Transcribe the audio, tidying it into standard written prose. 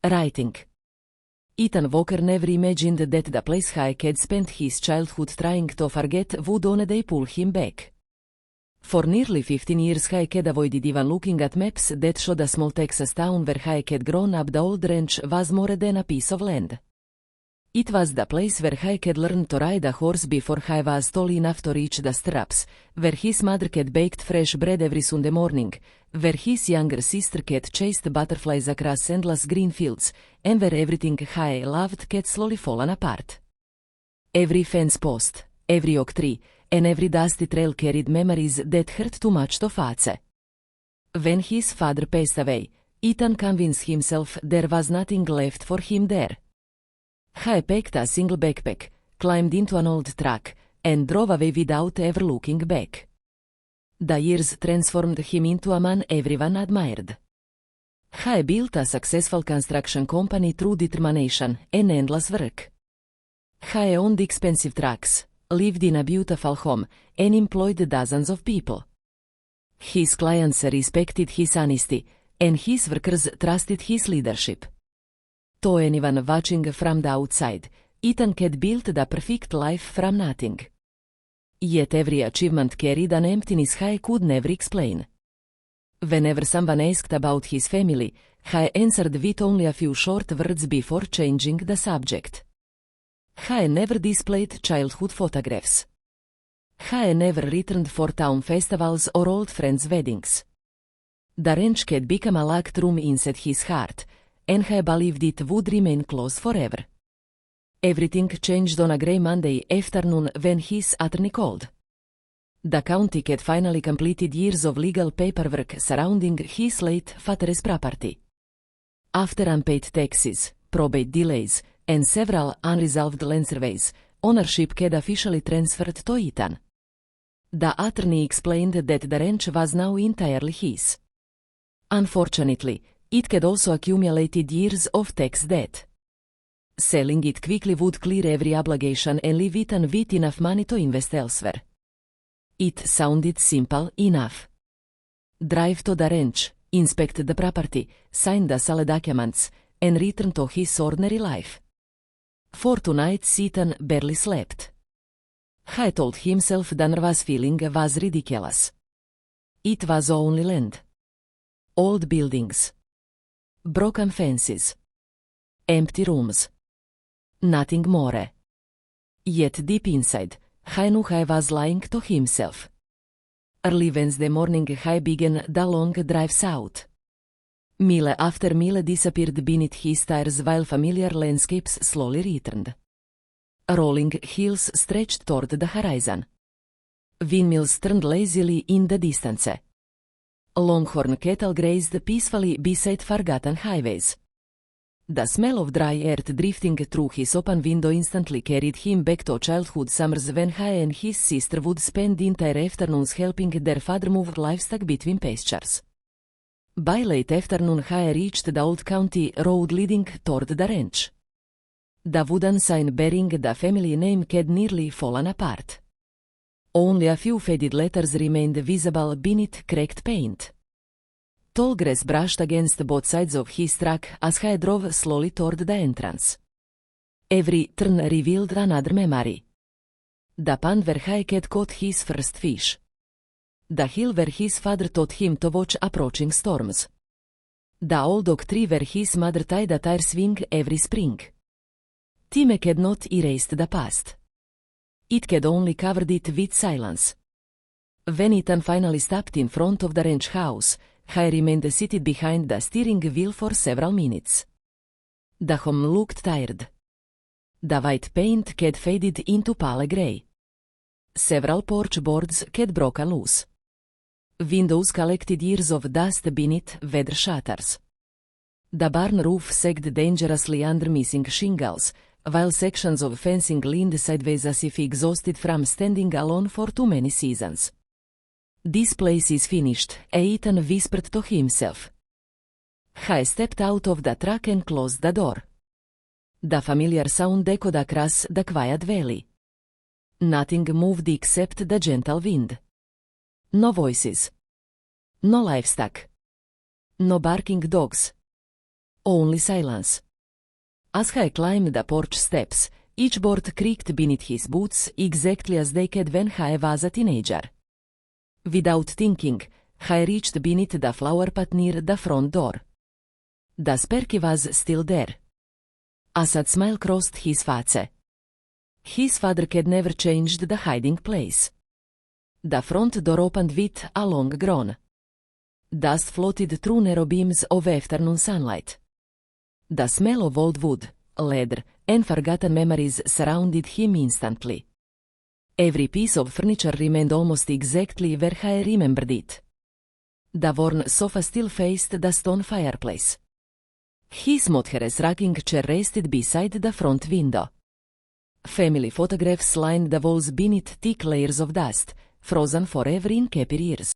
Writing. Ethan Walker never imagined that the place he had spent his childhood trying to forget would one day pull him back. For nearly 15 years he had avoided even looking at maps that showed a small Texas town where he had grown up. The old ranch was more than a piece of land. It was the place where he had learned to ride a horse before he was tall enough to reach the stirrups, where his mother had baked fresh bread every Sunday morning, where his younger sister had chased butterflies across endless green fields, and where everything he loved had slowly fallen apart. Every fence post, every oak tree, and every dusty trail carried memories that hurt too much to face. When his father passed away, Ethan convinced himself there was nothing left for him there. He packed a single backpack, climbed into an old truck, and drove away without ever looking back. The years transformed him into a man everyone admired. He built a successful construction company through determination and endless work. He owned expensive trucks, lived in a beautiful home, and employed dozens of people. His clients respected his honesty, and his workers trusted his leadership. To anyone watching from the outside, Ethan had built the perfect life from nothing. Yet every achievement carried an emptiness he could never explain. Whenever someone asked about his family, he answered with only a few short words before changing the subject. He never displayed childhood photographs. He never returned for town festivals or old friends' weddings. The ranch had become a locked room inside his heart, and he believed it would remain closed forever. Everything changed on a grey Monday afternoon when his attorney called. The county had finally completed years of legal paperwork surrounding his late father's property. After unpaid taxes, probate delays, and several unresolved land surveys, ownership had officially transferred to Ethan. The attorney explained that the ranch was now entirely his. Unfortunately, it had also accumulated years of tax debt. Selling it quickly would clear every obligation and leave Ethan with enough money to invest elsewhere. It sounded simple enough. Drive to the ranch, inspect the property, sign the sale documents, and return to his ordinary life. For 2 nights Ethan barely slept. He told himself the nervous feeling was ridiculous. It was only land. Old buildings. Broken fences. Empty rooms. Nothing more. Yet deep inside, he knew he was lying to himself. Early Wednesday morning he began the long drive south. Mile after mile disappeared beneath his tires while familiar landscapes slowly returned. Rolling hills stretched toward the horizon. Windmills turned lazily in the distance. Longhorn cattle grazed peacefully beside forgotten highways. The smell of dry earth drifting through his open window instantly carried him back to childhood summers when he and his sister would spend entire afternoons helping their father move livestock between pastures. By late afternoon he reached the old county road leading toward the ranch. The wooden sign bearing the family name had nearly fallen apart. Only a few faded letters remained visible beneath cracked paint. Tall grass brushed against both sides of his truck as he drove slowly toward the entrance. Every turn revealed another memory. The pond where he had caught his first fish. The hill where his father taught him to watch approaching storms. The old oak tree where his mother tied a tire swing every spring. Time had not erased the past. It had only covered it with silence. When Ethan finally stopped in front of the ranch house, he remained seated behind the steering wheel for several minutes. The home looked tired. The white paint had faded into pale gray. Several porch boards had broken loose. Windows collected years of dust beneath weather shutters. The barn roof sagged dangerously under missing shingles, while sections of fencing leaned sideways as if exhausted from standing alone for too many seasons. "This place is finished," Ethan whispered to himself. He stepped out of the truck and closed the door. The familiar sound echoed across the quiet valley. Nothing moved except the gentle wind. No voices. No livestock. No barking dogs. only silence. As he climbed the porch steps, each board creaked beneath his boots exactly as they had when he was a teenager. Without thinking, he reached beneath the flower pot near the front door. The Sparky was still there. A sad smile crossed his face. His father had never changed the hiding place. The front door opened with a long groan. Dust floated through narrow beams of afternoon sunlight. The smell of old wood, leather, and forgotten memories surrounded him instantly. Every piece of furniture remained almost exactly where he remembered it. The worn sofa still faced the stone fireplace. His motorless rocking chair rested beside the front window. Family photographs lined the walls beneath thick layers of dust, frozen forever in happy years.